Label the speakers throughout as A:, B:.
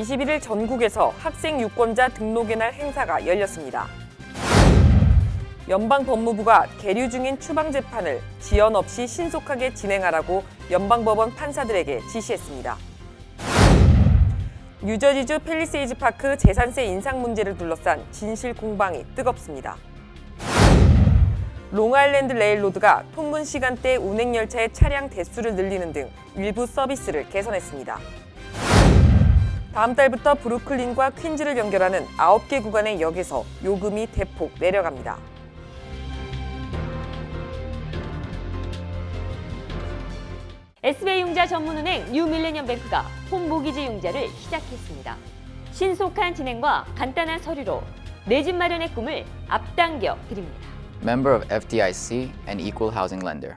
A: 21일 전국에서 학생 유권자 등록의 날 행사가 열렸습니다. 연방법무부가 계류 중인 추방 재판을 지연 없이 신속하게 진행하라고 연방법원 판사들에게 지시했습니다. 뉴저지주 팰리세이즈 파크 재산세 인상 문제를 둘러싼 진실 공방이 뜨겁습니다. 롱아일랜드 레일로드가 통근 시간대 운행 열차의 차량 대수를 늘리는 등 일부 서비스를 개선했습니다. 다음 달부터 브루클린과 퀸즈를 연결하는 9개 구간의 역에서 요금이 대폭 내려갑니다.
B: SBI 융자 전문은행 뉴밀레니엄뱅크가 홈모기지 융자를 시작했습니다. 신속한 진행과 간단한 서류로 내 집 마련의 꿈을 앞당겨 드립니다.
C: Member of FDIC and Equal Housing Lender.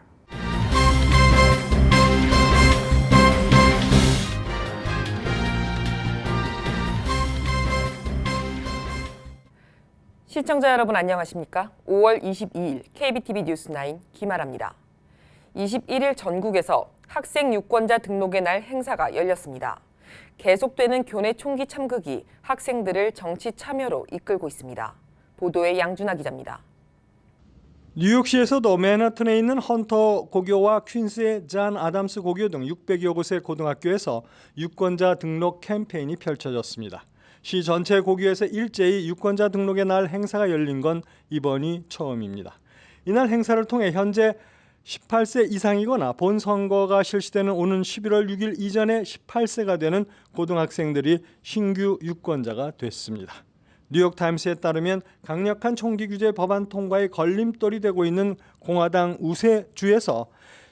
A: 시청자 여러분 안녕하십니까? 5월 22일 KBTV 뉴스9 김아라입니다. 21일 전국에서 학생 유권자 등록의 날 행사가 열렸습니다. 계속되는 교내 총기 참극이 학생들을 정치 참여로 이끌고 있습니다. 보도에 양준하 기자입니다.
D: 뉴욕시에서도 맨하튼에 있는 헌터 고교와 퀸스의 잔 아담스 고교 등 600여 곳의 고등학교에서 유권자 등록 캠페인이 펼쳐졌습니다. 시 전체 고교에서 일제히 유권자 등록의 날 행사가 열린 건 이번이 처음입니다. 이날 행사를 통해 현재 18세 이상이거나 본선거가 실시되는 오는 11월 6일 이전에 18세가 되는 고등학생들이 신규 유권자가 됐습니다. 뉴욕타임스에 따르면 강력한 총기 규제 법안 통과에 걸림돌이 되고 있는 공화당 우세주에서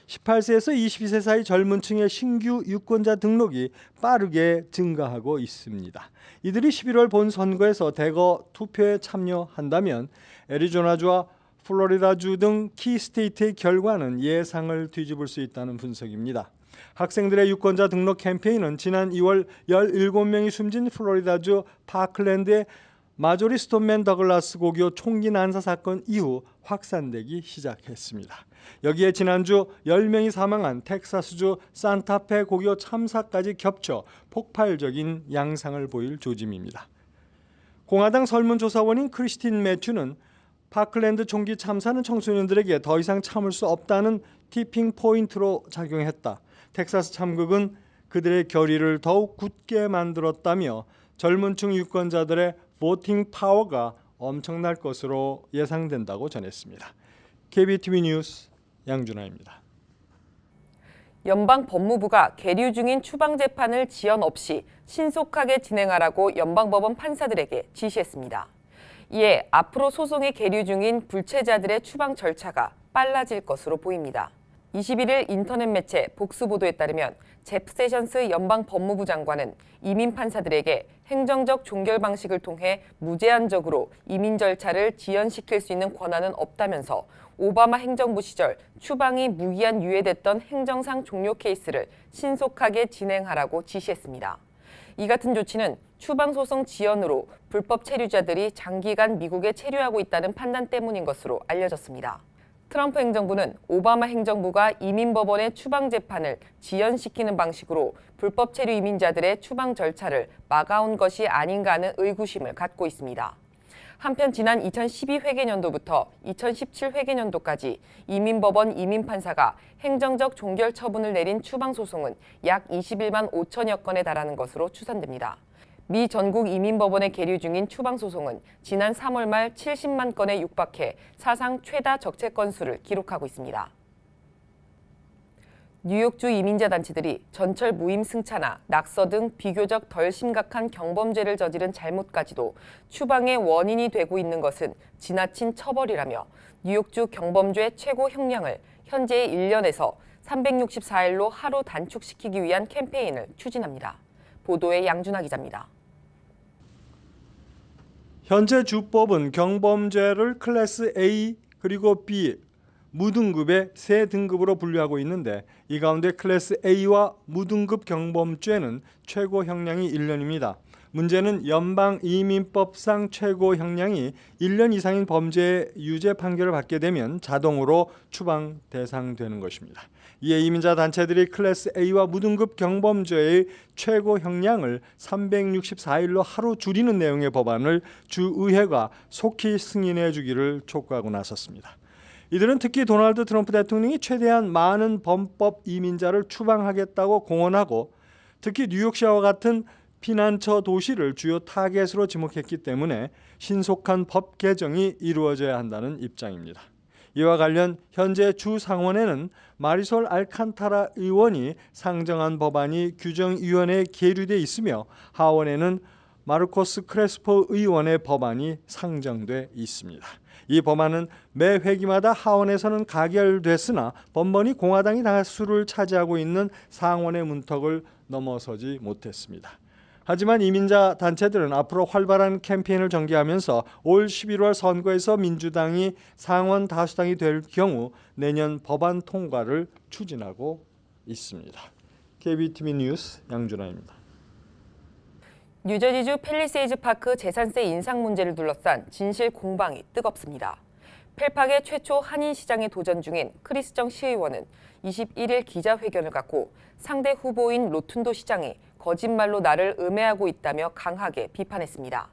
D: 18세에서 22세 사이 젊은 층의 신규 유권자 등록이 빠르게 증가하고 있습니다. 이들이 11월 본선거에서 대거 투표에 참여한다면 애리조나주와 플로리다주 등 키스테이트의 결과는 예상을 뒤집을 수 있다는 분석입니다. 학생들의 유권자 등록 캠페인은 지난 2월 17명이 숨진 플로리다주 파클랜드의 마조리 스톤맨 더글라스 고교 총기 난사 사건 이후 확산되기 시작했습니다. 여기에 지난주 10명이 사망한 텍사스주 산타페 고교 참사까지 겹쳐 폭발적인 양상을 보일 조짐입니다. 공화당 설문조사원인 크리스틴 매튜는 파클랜드 총기 참사는 청소년들에게 더 이상 참을 수 없다는 티핑 포인트로 작용했다. 텍사스 참극은 그들의 결의를 더욱 굳게 만들었다며 젊은 층 유권자들의 보팅 파워가 엄청날 것으로 예상된다고 전했습니다. KBTV 뉴스 양준하입니다.
A: 연방법무부가 계류 중인 추방 재판을 지연 없이 신속하게 진행하라고 연방법원 판사들에게 지시했습니다. 이에 앞으로 소송에 계류 중인 불체자들의 추방 절차가 빨라질 것으로 보입니다. 21일 인터넷 매체 복수보도에 따르면 제프 세션스 연방법무부 장관은 이민 판사들에게 행정적 종결 방식을 통해 무제한적으로 이민 절차를 지연시킬 수 있는 권한은 없다면서 오바마 행정부 시절 추방이 무기한 유예됐던 행정상 종료 케이스를 신속하게 진행하라고 지시했습니다. 이 같은 조치는 추방 소송 지연으로 불법 체류자들이 장기간 미국에 체류하고 있다는 판단 때문인 것으로 알려졌습니다. 트럼프 행정부는 오바마 행정부가 이민법원의 추방 재판을 지연시키는 방식으로 불법 체류 이민자들의 추방 절차를 막아온 것이 아닌가 하는 의구심을 갖고 있습니다. 한편 지난 2012 회계년도부터 2017 회계년도까지 이민법원 이민판사가 행정적 종결 처분을 내린 추방 소송은 약 21만 5천여 건에 달하는 것으로 추산됩니다. 미 전국 이민법원에 계류 중인 추방 소송은 지난 3월 말 70만 건에 육박해 사상 최다 적체 건수를 기록하고 있습니다. 뉴욕주 이민자 단체들이 전철 무임 승차나 낙서 등 비교적 덜 심각한 경범죄를 저지른 잘못까지도 추방의 원인이 되고 있는 것은 지나친 처벌이라며 뉴욕주 경범죄 최고 형량을 현재의 1년에서 364일로 하루 단축시키기 위한 캠페인을 추진합니다. 보도에 양준하 기자입니다.
D: 현재 주법은 경범죄를 클래스 A 그리고 B, 무등급의 세 등급으로 분류하고 있는데 이 가운데 클래스 A와 무등급 경범죄는 최고 형량이 1년입니다. 문제는 연방이민법상 최고 형량이 1년 이상인 범죄의 유죄 판결을 받게 되면 자동으로 추방 대상되는 것입니다. 이에 이민자 단체들이 클래스 A와 무등급 경범죄의 최고 형량을 364일로 하루 줄이는 내용의 법안을 주의회가 속히 승인해 주기를 촉구하고 나섰습니다. 이들은 특히 도널드 트럼프 대통령이 최대한 많은 범법 이민자를 추방하겠다고 공언하고 특히 뉴욕시와 같은 피난처 도시를 주요 타겟으로 지목했기 때문에 신속한 법 개정이 이루어져야 한다는 입장입니다. 이와 관련 현재 주 상원에는 마리솔 알칸타라 의원이 상정한 법안이 규정위원회에 계류돼 있으며 하원에는 마르코스 크레스포 의원의 법안이 상정돼 있습니다. 이 법안은 매 회기마다 하원에서는 가결됐으나 번번이 공화당이 다수를 차지하고 있는 상원의 문턱을 넘어서지 못했습니다. 하지만 이민자 단체들은 앞으로 활발한 캠페인을 전개하면서 올 11월 선거에서 민주당이 상원 다수당이 될 경우 내년 법안 통과를 추진하고 있습니다. KBTV 뉴스 양준하입니다.
A: 뉴저지주 팰리세이즈 파크 재산세 인상 문제를 둘러싼 진실 공방이 뜨겁습니다. 펠팍의 최초 한인 시장에 도전 중인 크리스 정 시의원은 21일 기자회견을 갖고 상대 후보인 로툰도 시장이 거짓말로 나를 음해하고 있다며 강하게 비판했습니다.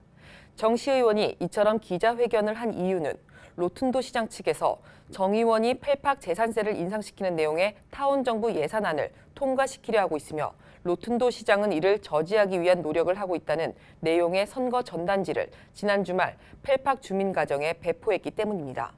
A: 정 시의원이 이처럼 기자회견을 한 이유는 로툰도 시장 측에서 정 의원이 펠팍 재산세를 인상시키는 내용의 타운 정부 예산안을 통과시키려 하고 있으며 로툰도 시장은 이를 저지하기 위한 노력을 하고 있다는 내용의 선거 전단지를 지난 주말 펠팍 주민 가정에 배포했기 때문입니다.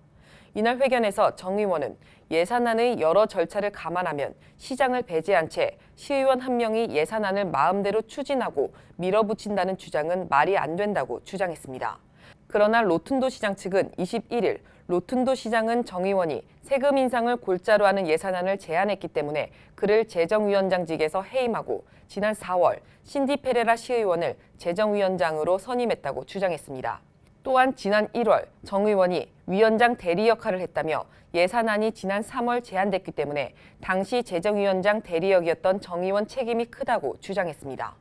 A: 이날 회견에서 정 의원은 예산안의 여러 절차를 감안하면 시장을 배제한 채 시의원 한 명이 예산안을 마음대로 추진하고 밀어붙인다는 주장은 말이 안 된다고 주장했습니다. 그러나 로툰도 시장 측은 21일 로툰도 시장은 정 의원이 세금 인상을 골자로 하는 예산안을 제안했기 때문에 그를 재정위원장직에서 해임하고 지난 4월 신디 페레라 시의원을 재정위원장으로 선임했다고 주장했습니다. 또한 지난 1월 정 의원이 위원장 대리 역할을 했다며 예산안이 지난 3월 제안됐기 때문에 당시 재정위원장 대리역이었던 정 의원 책임이 크다고 주장했습니다.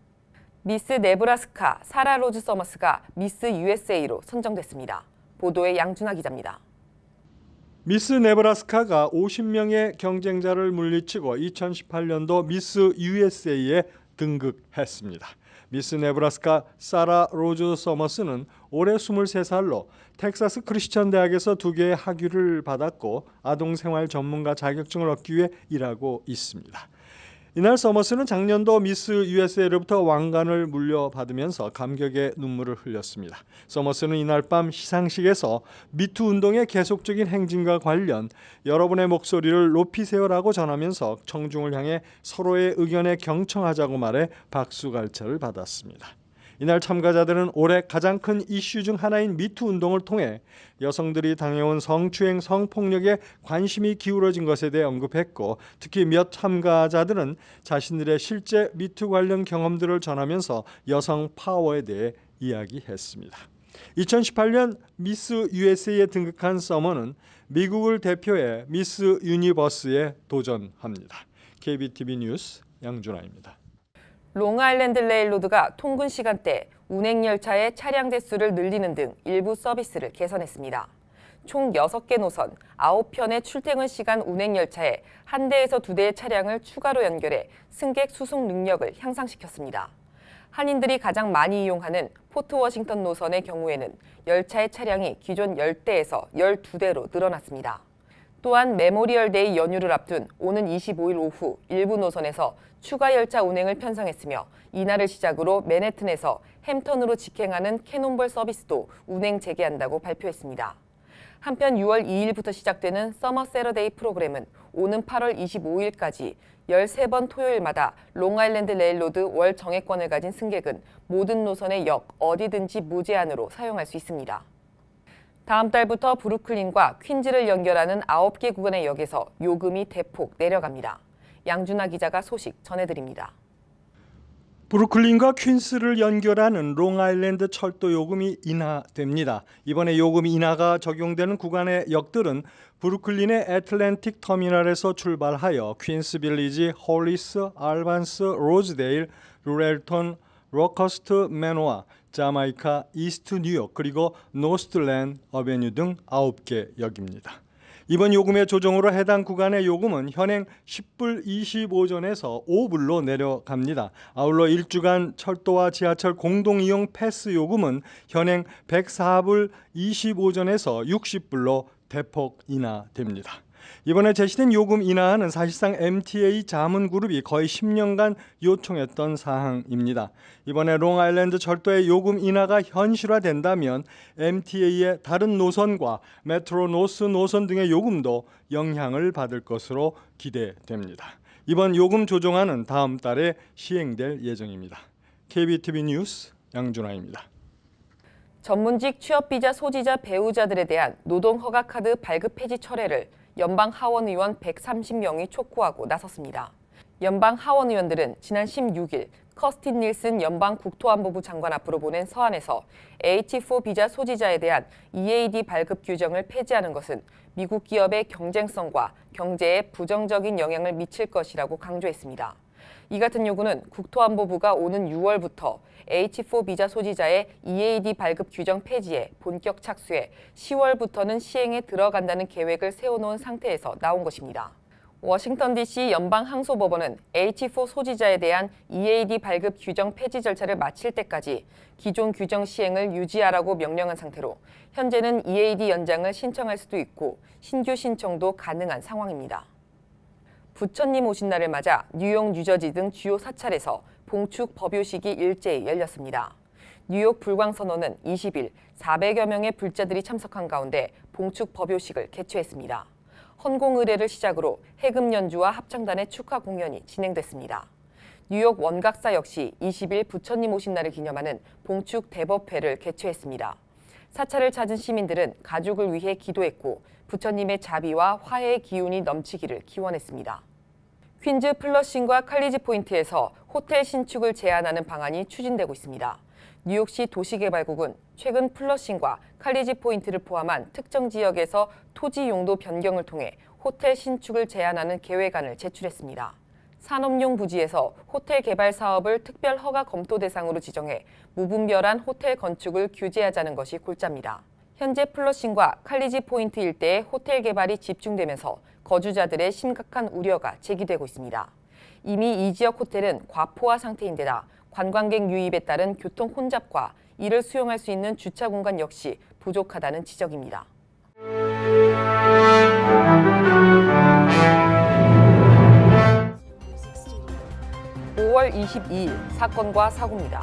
A: 미스 네브라스카 사라 로즈 서머스가 미스 USA로 선정됐습니다. 보도에 양준하 기자입니다.
D: 미스 네브라스카가 50명의 경쟁자를 물리치고 2018년도 미스 USA에 등극했습니다. 미스 네브라스카 사라 로즈 서머스는 올해 23살로 텍사스 크리스천 대학에서 2개의 학위를 받았고 아동생활 전문가 자격증을 얻기 위해 일하고 있습니다. 이날 서머스는 작년도 미스 USA로부터 왕관을 물려받으면서 감격의 눈물을 흘렸습니다. 서머스는 이날 밤 시상식에서 미투 운동의 계속적인 행진과 관련 여러분의 목소리를 높이세요라고 전하면서 청중을 향해 서로의 의견에 경청하자고 말해 박수갈채를 받았습니다. 이날 참가자들은 올해 가장 큰 이슈 중 하나인 미투 운동을 통해 여성들이 당해온 성추행, 성폭력에 관심이 기울어진 것에 대해 언급했고 특히 몇 참가자들은 자신들의 실제 미투 관련 경험들을 전하면서 여성 파워에 대해 이야기했습니다. 2018년 미스 USA에 등극한 서머는 미국을 대표해 미스 유니버스에 도전합니다. KBTV 뉴스 양준하입니다.
A: 롱아일랜드 레일로드가 통근 시간대 운행 열차의 차량 대수를 늘리는 등 일부 서비스를 개선했습니다. 총 6개 노선 9편의 출퇴근 시간 운행 열차에 1대에서 2대의 차량을 추가로 연결해 승객 수송 능력을 향상시켰습니다. 한인들이 가장 많이 이용하는 포트 워싱턴 노선의 경우에는 열차의 차량이 기존 10대에서 12대로 늘어났습니다. 또한 메모리얼데이 연휴를 앞둔 오는 25일 오후 일부 노선에서 추가 열차 운행을 편성했으며 이날을 시작으로 맨해튼에서 햄턴으로 직행하는 캐논볼 서비스도 운행 재개한다고 발표했습니다. 한편 6월 2일부터 시작되는 서머 세러데이 프로그램은 오는 8월 25일까지 13번 토요일마다 롱아일랜드 레일로드 월 정액권을 가진 승객은 모든 노선의 역 어디든지 무제한으로 사용할 수 있습니다. 다음 달부터 브루클린과 퀸즈를 연결하는 9개 구간의 역에서 요금이 대폭 내려갑니다. 양준하 기자가 소식 전해드립니다.
D: 브루클린과 퀸스를 연결하는 롱아일랜드 철도 요금이 인하됩니다. 이번에 요금 인하가 적용되는 구간의 역들은 브루클린의 애틀랜틱 터미널에서 출발하여 퀸스 빌리지, 홀리스, 알반스, 로즈데일, 루렐턴, 로커스트 매노아, 자마이카, 이스트 뉴욕 그리고 노스트랜드 어베뉴 등 9개 역입니다. 이번 요금의 조정으로 해당 구간의 요금은 현행 10불 25전에서 5불로 내려갑니다. 아울러 1주간 철도와 지하철 공동이용 패스 요금은 현행 104불 25전에서 60불로 대폭 인하됩니다. 이번에 제시된 요금 인하는 사실상 MTA 자문그룹이 거의 10년간 요청했던 사항입니다. 이번에 롱아일랜드 철도의 요금 인하가 현실화된다면 MTA의 다른 노선과 메트로 노스 노선 등의 요금도 영향을 받을 것으로 기대됩니다. 이번 요금 조정안은 다음 달에 시행될 예정입니다. KBTV 뉴스 양준하입니다.
A: 전문직 취업비자 소지자 배우자들에 대한 노동허가카드 발급 폐지 철회를 연방 하원 의원 130명이 촉구하고 나섰습니다. 연방 하원 의원들은 지난 16일 커스틴 닐슨 연방 국토안보부 장관 앞으로 보낸 서한에서 H4 비자 소지자에 대한 EAD 발급 규정을 폐지하는 것은 미국 기업의 경쟁성과 경제에 부정적인 영향을 미칠 것이라고 강조했습니다. 이 같은 요구는 국토안보부가 오는 6월부터 H4 비자 소지자의 EAD 발급 규정 폐지에 본격 착수해 10월부터는 시행에 들어간다는 계획을 세워놓은 상태에서 나온 것입니다. 워싱턴 DC 연방항소법원은 H4 소지자에 대한 EAD 발급 규정 폐지 절차를 마칠 때까지 기존 규정 시행을 유지하라고 명령한 상태로 현재는 EAD 연장을 신청할 수도 있고 신규 신청도 가능한 상황입니다. 부처님 오신 날을 맞아 뉴욕, 뉴저지 등 주요 사찰에서 봉축 법요식이 일제히 열렸습니다. 뉴욕 불광선원은 20일 400여 명의 불자들이 참석한 가운데 봉축 법요식을 개최했습니다. 헌공 의례를 시작으로 해금 연주와 합창단의 축하 공연이 진행됐습니다. 뉴욕 원각사 역시 20일 부처님 오신 날을 기념하는 봉축 대법회를 개최했습니다. 사찰을 찾은 시민들은 가족을 위해 기도했고 부처님의 자비와 화해의 기운이 넘치기를 기원했습니다. 퀸즈 플러싱과 칼리지 포인트에서 호텔 신축을 제한하는 방안이 추진되고 있습니다. 뉴욕시 도시개발국은 최근 플러싱과 칼리지 포인트를 포함한 특정 지역에서 토지 용도 변경을 통해 호텔 신축을 제한하는 계획안을 제출했습니다. 산업용 부지에서 호텔 개발 사업을 특별 허가 검토 대상으로 지정해 무분별한 호텔 건축을 규제하자는 것이 골자입니다. 현재 플러싱과 칼리지 포인트 일대의 호텔 개발이 집중되면서 거주자들의 심각한 우려가 제기되고 있습니다. 이미 이 지역 호텔은 과포화 상태인데다 관광객 유입에 따른 교통 혼잡과 이를 수용할 수 있는 주차 공간 역시 부족하다는 지적입니다. 5월 22일 사건과 사고입니다.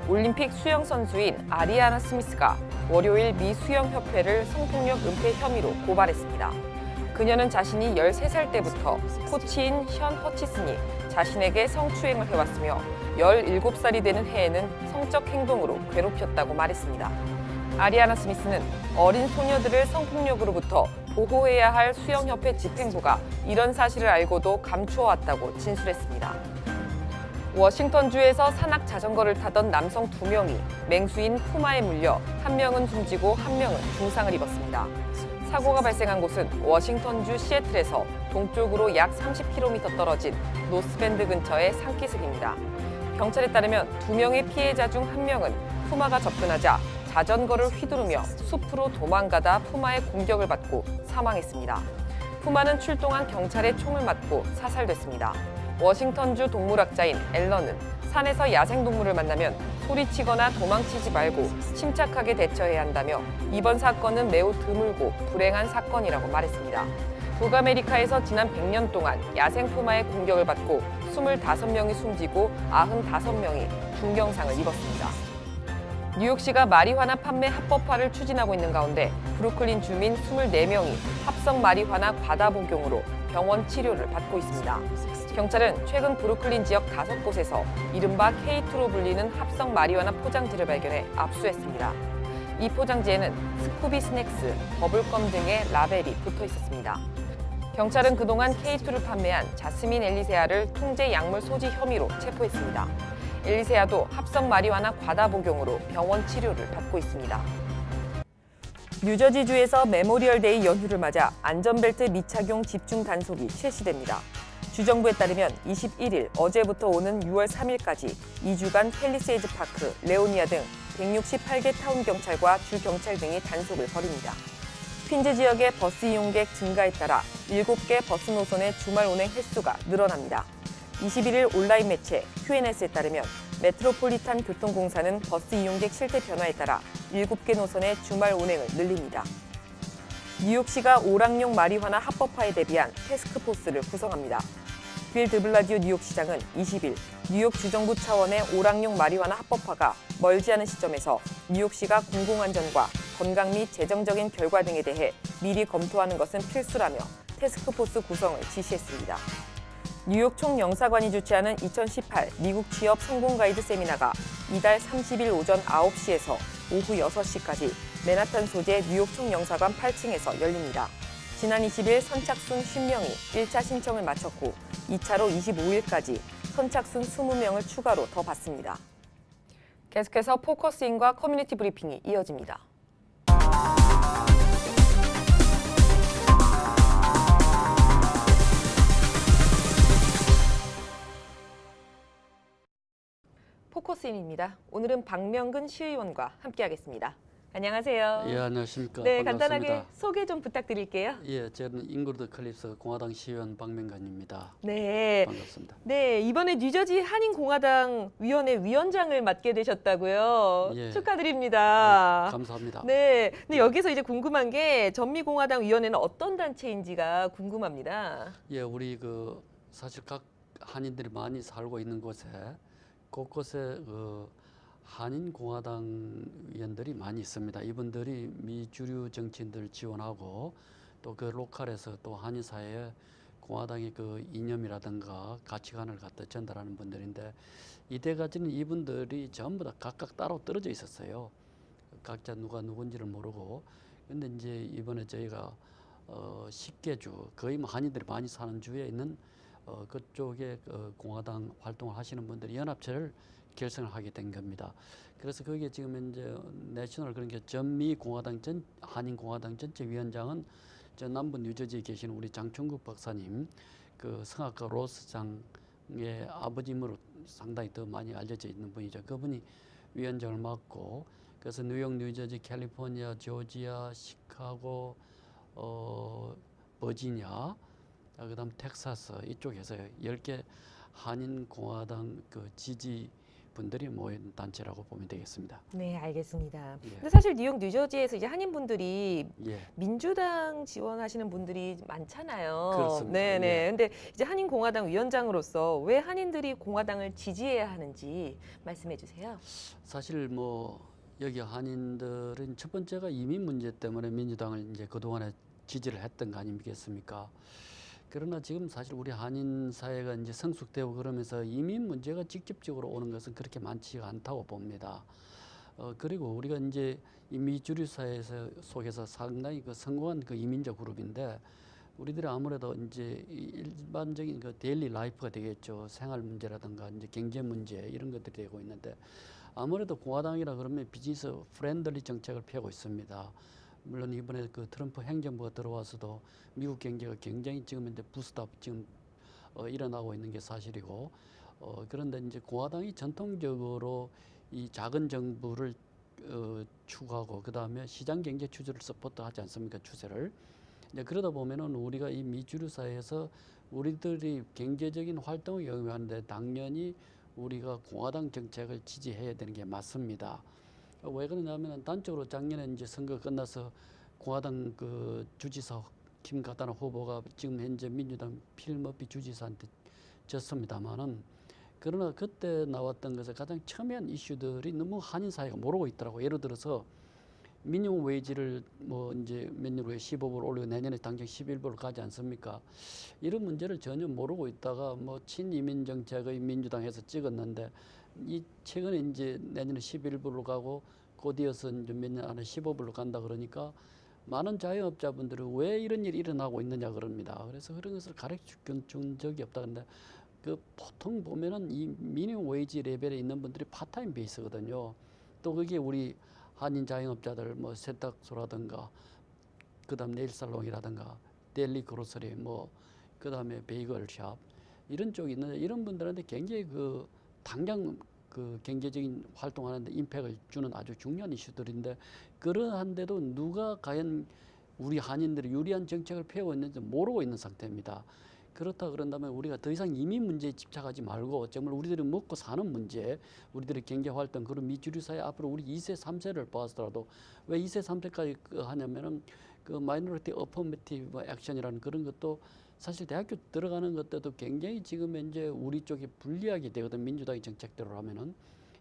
A: 올림픽 수영 선수인 아리아나 스미스가 월요일 미 수영협회를 성폭력 은폐 혐의로 고발했습니다. 그녀는 자신이 13살 때부터 코치인 션 허치슨이 자신에게 성추행을 해왔으며 17살이 되는 해에는 성적 행동으로 괴롭혔다고 말했습니다. 아리아나 스미스는 어린 소녀들을 성폭력으로부터 보호해야 할 수영협회 집행부가 이런 사실을 알고도 감추어왔다고 진술했습니다. 워싱턴주에서 산악 자전거를 타던 남성 2명이 맹수인 푸마에 물려 1명은 숨지고 1명은 중상을 입었습니다. 사고가 발생한 곳은 워싱턴주 시애틀에서 동쪽으로 약 30km 떨어진 노스밴드 근처의 산기슭입니다. 경찰에 따르면 2명의 피해자 중 1명은 푸마가 접근하자 자전거를 휘두르며 숲으로 도망가다 푸마의 공격을 받고 사망했습니다. 푸마는 출동한 경찰의 총을 맞고 사살됐습니다. 워싱턴주 동물학자인 앨런은 산에서 야생동물을 만나면 소리치거나 도망치지 말고 침착하게 대처해야 한다며 이번 사건은 매우 드물고 불행한 사건이라고 말했습니다. 북아메리카에서 지난 100년 동안 야생 푸마의 공격을 받고 25명이 숨지고 95명이 중경상을 입었습니다. 뉴욕시가 마리화나 판매 합법화를 추진하고 있는 가운데 브루클린 주민 24명이 합성 마리화나 과다 복용으로 병원 치료를 받고 있습니다. 경찰은 최근 브루클린 지역 5곳에서 이른바 K2로 불리는 합성 마리화나 포장지를 발견해 압수했습니다. 이 포장지에는 스쿠비 스낵스, 버블껌 등의 라벨이 붙어 있었습니다. 경찰은 그동안 K2를 판매한 자스민 엘리세아를 통제 약물 소지 혐의로 체포했습니다. 엘리세아도 합성 마리화나 과다 복용으로 병원 치료를 받고 있습니다. 뉴저지주에서 메모리얼데이 연휴를 맞아 안전벨트 미착용 집중 단속이 실시됩니다. 주정부에 따르면 21일 어제부터 오는 6월 3일까지 2주간 팰리세이드 파크, 레오니아 등 168개 타운 경찰과 주 경찰 등이 단속을 벌입니다. 퀸즈 지역의 버스 이용객 증가에 따라 7개 버스 노선의 주말 운행 횟수가 늘어납니다. 21일 온라인 매체 QNS에 따르면 메트로폴리탄 교통공사는 버스 이용객 실태 변화에 따라 7개 노선의 주말 운행을 늘립니다. 뉴욕시가 오락용 마리화나 합법화에 대비한 태스크포스를 구성합니다. 빌 드블라디오 뉴욕시장은 20일 뉴욕 주정부 차원의 오락용 마리화나 합법화가 멀지 않은 시점에서 뉴욕시가 공공안전과 건강 및 재정적인 결과 등에 대해 미리 검토하는 것은 필수라며 태스크포스 구성을 지시했습니다. 뉴욕 총영사관이 주최하는 2018 미국 취업 성공 가이드 세미나가 이달 30일 오전 9시에서 오후 6시까지 맨하탄 소재 뉴욕 총영사관 8층에서 열립니다. 지난 20일 선착순 10명이 1차 신청을 마쳤고 2차로 25일까지 선착순 20명을 추가로 더 받습니다. 계속해서 포커스인과 커뮤니티 브리핑이 이어집니다. 포커스인입니다. 오늘은 박명근 시의원과 함께하겠습니다. 안녕하세요.
E: 예, 안녕하십니까.
A: 네,
E: 반갑습니다.
A: 간단하게 소개 좀 부탁드릴게요.
E: 예, 저는 잉그루드 클립스 공화당 시의원 박명관입니다.
A: 네.
E: 반갑습니다.
A: 네, 이번에 뉴저지 한인공화당 위원회 위원장을 맡게 되셨다고요.
E: 예.
A: 축하드립니다.
E: 감사합니다.
A: 네. 근데 여기서 이제 궁금한 게 전미공화당 위원회는 어떤 단체인지가 궁금합니다.
E: 예, 우리 사실 각 한인들이 많이 살고 있는 곳에 곳곳에 한인 공화당 위원들이 많이 있습니다. 이분들이 미주류 정치인들 지원하고 또 그 로컬에서 또 한인 사회에 공화당의 그 이념이라든가 가치관을 갖다 전달하는 분들인데 이때까지는 이분들이 전부 다 각각 따로 떨어져 있었어요. 각자 누가 누군지를 모르고. 근데 이제 이번에 저희가 10개 주 거의 뭐 한인들이 많이 사는 주에 있는 그쪽에 공화당 활동을 하시는 분들이 연합체를 결성을 하게 된 겁니다. 그래서 거기에 지금 현재 내셔널 그러니까 전미 공화당 한인 공화당 전체 위원장은 저 남부 뉴저지에 계신 우리 장충국 박사님 그 성악가 로스장의 아버지임으로 상당히 더 많이 알려져 있는 분이죠. 그분이 위원장을 맡고 그래서 뉴욕, 뉴저지, 캘리포니아, 조지아, 시카고, 버지니아, 그다음 텍사스 이쪽에서 10개 한인 공화당 그 지지 분들이 모인 단체라고 보면 되겠습니다.
A: 네, 알겠습니다.
E: 예.
A: 근데 사실 뉴욕, 뉴저지에서 이제 한인분들이
E: 예.
A: 민주당 지원하시는 분들이 많잖아요.
E: 그렇습니다.
A: 네, 네.
E: 예.
A: 근데 이제 한인공화당 위원장으로서 왜 한인들이 공화당을 지지해야 하는지 말씀해 주세요.
E: 사실 뭐 여기 한인들은 첫 번째가 이민 문제 때문에 민주당을 이제 그동안에 지지를 했던 거 아니겠습니까? 그러나 지금 사실 우리 한인 사회가 이제 성숙되고 그러면서 이민 문제가 직접적으로 오는 것은 그렇게 많지가 않다고 봅니다. 그리고 우리가 이제 이 미주류 사회 속에서 상당히 그 성공한 그 이민자 그룹인데 우리들이 아무래도 이제 일반적인 그 데일리 라이프가 되겠죠. 생활 문제라든가 이제 경제 문제 이런 것들이 되고 있는데 아무래도 공화당이라 그러면 비즈니스 프렌들리 정책을 펴고 있습니다. 물론 이번에 그 트럼프 행정부가 들어와서도 미국 경제가 굉장히 지금 현재 부스트업 지금 일어나고 있는 게 사실이고 그런데 이제 공화당이 전통적으로 이 작은 정부를 추구하고 그 다음에 시장 경제 추세를 서포트하지 않습니까? 추세를 이제 그러다 보면은 우리가 이 미주류 사회에서 우리들이 경제적인 활동을 영위하는데 당연히 우리가 공화당 정책을 지지해야 되는 게 맞습니다. 왜 그러냐면 단적으로 작년에 이제 선거 끝나서 공화당 그 주지사 김 가다나 후보가 지금 현재 민주당 필 머피 주지사한테 졌습니다만은 그러나 그때 나왔던 것에 가장 첨예한 이슈들이 너무 한인 사회가 모르고 있더라고. 예를 들어서 미니멈 웨이지를 뭐 이제 몇 년 후에 15불 올리고 내년에 당장 11불 가지 않습니까? 이런 문제를 전혀 모르고 있다가 뭐 친이민 정책의 민주당에서 찍었는데 이 최근에 이제 내년에 11불로 가고 곧이어서 이제 몇 년 안에 15불로 간다 그러니까 많은 자영업자분들이 왜 이런 일이 일어나고 있느냐 그럽니다. 그래서 그런 것을 가르쳐 준 적이 없다. 근데 그 보통 보면은 이 미니멈 웨이지 레벨에 있는 분들이 파타임 베이스거든요. 또 그게 우리 한인 자영업자들 뭐 세탁소라든가 그다음 네일 살롱이라든가 델리 그로서리 뭐 그다음에 베이글샵 이런 쪽이 있는데 이런 분들한테 굉장히 그 당장 그 경제적인 활동하는데 임팩을 주는 아주 중요한 이슈들인데 그러한데도 누가 과연 우리 한인들이 유리한 정책을 펴고 있는지 모르고 있는 상태입니다. 그렇다 그런다면 우리가 더 이상 이민 문제에 집착하지 말고 정말 우리들이 먹고 사는 문제, 우리들의 경제 활동, 그리고 미주류 사회 앞으로 우리 2세, 3세를 보았더라도 왜 2세, 3세까지 하냐면은 그 마이너리티 어퍼메티브 액션이라는 그런 것도 사실 대학교 들어가는 것들도 굉장히 지금 현재 우리 쪽에 불리하게 되거든. 민주당의 정책대로 하면은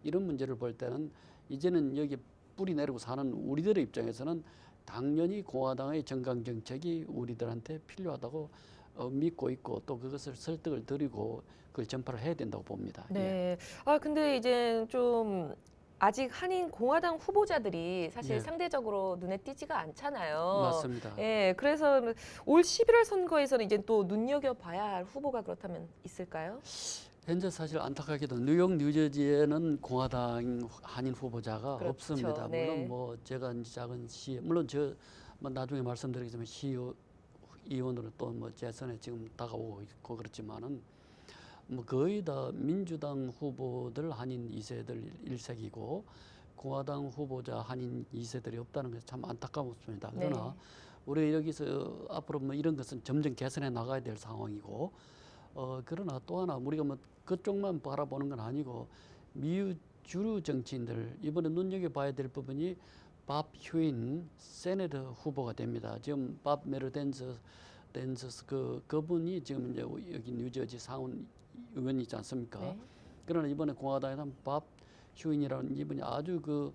E: 이런 문제를 볼 때는 이제는 여기 뿌리 내리고 사는 우리들의 입장에서는 당연히 공화당의 정강 정책이 우리들한테 필요하다고 믿고 있고 또 그것을 설득을 드리고 그걸 전파를 해야 된다고 봅니다. 예.
A: 네. 아 근데 이제 좀 아직 한인 공화당 후보자들이 사실
E: 예.
A: 상대적으로 눈에 띄지가 않잖아요.
E: 맞습니다.
A: 예, 그래서 올 11월 선거에서는 이제 또 눈여겨봐야 할 후보가 그렇다면 있을까요?
E: 현재 사실 안타깝게도 뉴욕, 뉴저지에는 공화당 한인 후보자가
A: 그렇죠.
E: 없습니다.
A: 네.
E: 물론 뭐 제가 이제 작은 시 물론 저 뭐 나중에 말씀드리겠지만 시의원으로 또 뭐 재선에 지금 다가오고 있고 그렇지만은 뭐 거의 다 민주당 후보들 한인 2세들 일색이고 공화당 후보자 한인 2세들이 없다는 것이 참 안타깝습니다. 그러나
A: 네.
E: 우리 여기서 앞으로 뭐 이런 것은 점점 개선해 나가야 될 상황이고 그러나 또 하나 우리가 뭐 그쪽만 바라보는 건 아니고 미주 주류 정치인들 이번에 눈여겨봐야 될 부분이 밥 휴인 세네터 후보가 됩니다. 지금 밥 메르덴스 그분이 지금 이제 여기 뉴저지 상원 의원이 있지 않습니까?
A: 네.
E: 그러나 이번에 공화당에서 밥 휴인이라는 이분이 아주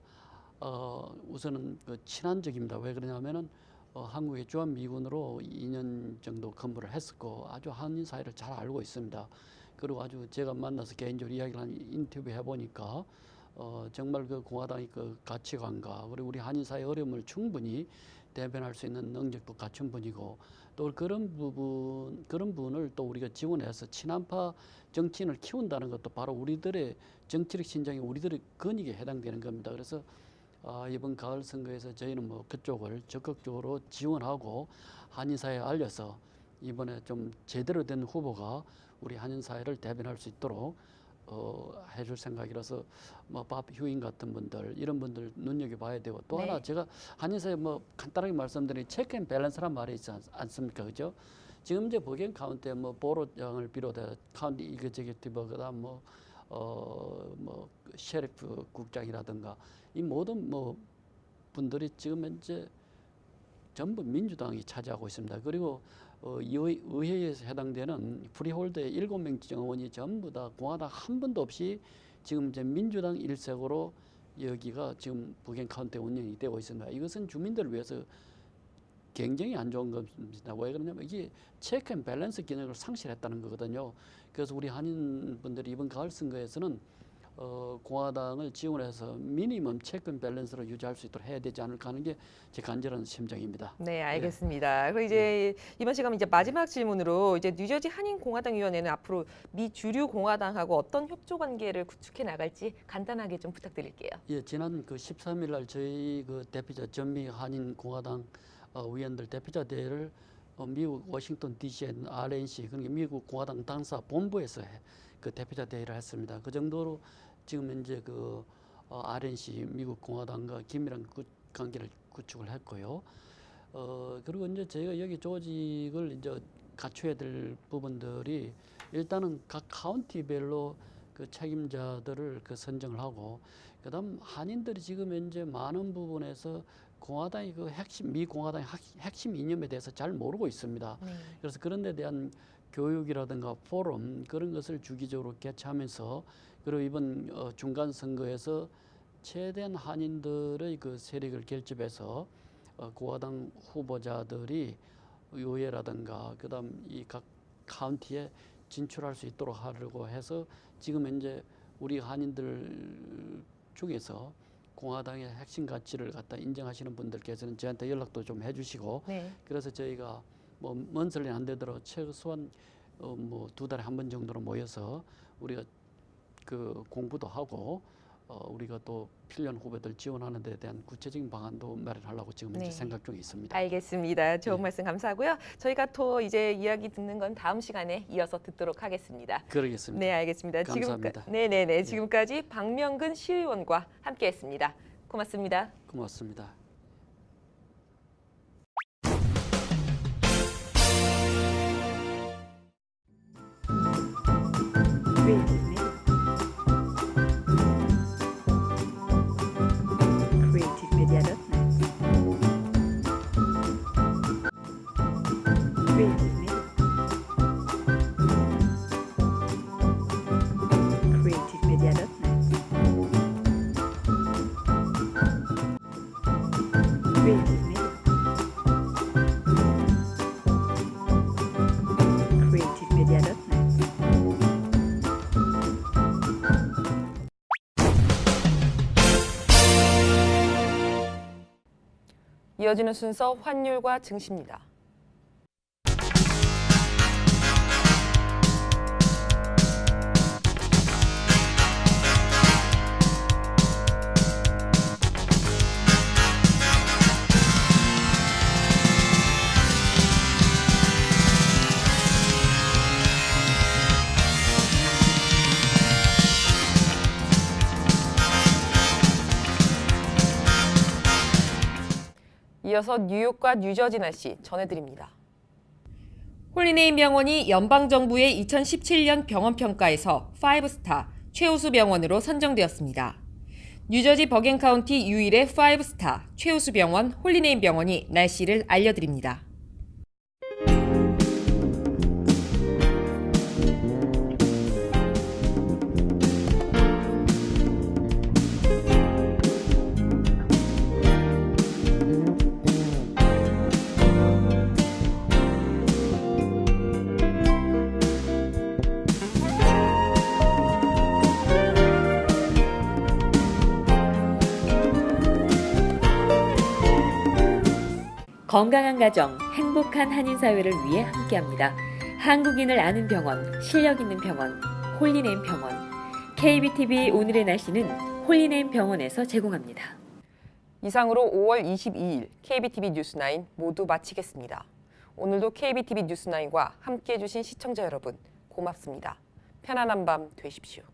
E: 우선은 그 친한적입니다. 왜 그러냐면은 한국의 주한미군으로 2년 정도 근무를 했었고 아주 한인 사회를 잘 알고 있습니다. 그리고 아주 제가 만나서 개인적으로 이야기를 한 인터뷰 해보니까 정말 그 공화당의 그 가치관과 그리고 우리 한인 사회 어려움을 충분히 대변할 수 있는 능력도 갖춘 분이고 또 그런 부분을 또 우리가 지원해서 친한파 정치인을 키운다는 것도 바로 우리들의 정치력 신장이 우리들의 근익에 해당되는 겁니다. 그래서 이번 가을 선거에서 저희는 뭐 그쪽을 적극적으로 지원하고 한인 사회에 알려서 이번에 좀 제대로 된 후보가 우리 한인 사회를 대변할 수 있도록 해줄 생각이라서 뭐 밥 휴인 같은 분들 이런 분들 눈여겨봐야 되고 또
A: 네.
E: 하나 제가 한인 사회 뭐 간단하게 말씀드린 체크 앤 밸런스란 말이 있지 않습니까, 그죠? 지금 이제 버겐 카운티에 뭐 보로장을 비롯해 카운티 이그제큐티브 그다음 뭐 셰리프 국장이라든가 이 모든 뭐 분들이 지금 현재 전부 민주당이 차지하고 있습니다. 그리고 의회에서 해당되는 프리홀더의 7명 정원이 전부 다 공화당 한 분도 없이 지금 이제 민주당 일색으로 여기가 지금 버겐 카운티에 운영이 되고 있습니다. 이것은 주민들을 위해서 굉장히 안 좋은 겁니다. 왜 그러냐면 이게 체크 앤 밸런스 기능을 상실했다는 거거든요. 그래서 우리 한인 분들이 이번 가을 선거에서는 공화당을 지원해서 미니멈 체크 앤 밸런스로 유지할 수 있도록 해야 되지 않을까 하는 게 제 간절한 심정입니다.
A: 네, 알겠습니다. 그리고 이제 이번 시간 이제 마지막 질문으로 이제 뉴저지 한인 공화당 위원회는 앞으로 미 주류 공화당하고 어떤 협조 관계를 구축해 나갈지 간단하게 좀 부탁드릴게요.
E: 예, 지난 그 13일 날 저희 그 대표자 전미 한인 공화당 위원들 대표자 대회를 미국 워싱턴 D.C.에 있는 RNC 그러니까 미국 공화당 당사 본부에서 그 대표자 대회를 했습니다. 그 정도로 지금 현재 그 RNC 미국 공화당과 긴밀한 관계를 구축을 했고요. 그리고 이제 저희가 여기 조직을 이제 갖춰야 될 부분들이 일단은 각 카운티별로 그 책임자들을 그 선정을 하고 그다음 한인들이 지금 현재 많은 부분에서 공화당이 그 핵심 미 공화당의 핵심 이념에 대해서 잘 모르고 있습니다.
A: 네.
E: 그래서 그런 데 대한 교육이라든가 포럼 그런 것을 주기적으로 개최하면서 그리고 이번 중간 선거에서 최대한 한인들의 그 세력을 결집해서 공화당 후보자들이 의회라든가 그다음 이 각 카운티에 진출할 수 있도록 하려고 해서 지금 현재 우리 한인들 중에서 공화당의 핵심 가치를 갖다 인정하시는 분들께서는 저한테 연락도 좀 해주시고
A: 네.
E: 그래서 저희가 뭐 먼설리 안 되더라도 최소한 뭐 2달에 한 번 정도로 모여서 우리가 그 공부도 하고 우리가 또 필요한 후배들 지원하는 데 대한 구체적인 방안도 마련하려고 지금
A: 네.
E: 이제 생각 중에 있습니다.
A: 알겠습니다. 좋은
E: 네.
A: 말씀 감사하고요. 저희가 또 이제 이야기 듣는 건 다음 시간에 이어서 듣도록 하겠습니다.
E: 그러겠습니다.
A: 네, 알겠습니다.
E: 감사합니다.
A: 네네네. 지금까지 박명근 시의원과 함께했습니다. 고맙습니다.
E: 고맙습니다.
F: creativemedia.net. creativemedia.net. creativemedia.net.
A: 이어지는 순서 환율과 증시입니다. 이어서 뉴욕과 뉴저지 날씨 전해드립니다. 홀리네임 병원이 연방정부의 2017년 병원평가에서 5스타 최우수 병원으로 선정되었습니다. 뉴저지 버겐 카운티 유일의 5스타 최우수 병원 홀리네임 병원이 날씨를 알려드립니다.
B: 건강한 가정, 행복한 한인 사회를 위해 함께합니다. 한국인을 아는 병원, 실력 있는 병원, 홀리네임 병원. KBTV 오늘의 날씨는 홀리네임 병원에서 제공합니다.
A: 이상으로 5월 22일 KBTV 뉴스9 모두 마치겠습니다. 오늘도 KBTV 뉴스9과 함께해 주신 시청자 여러분 고맙습니다. 편안한 밤 되십시오.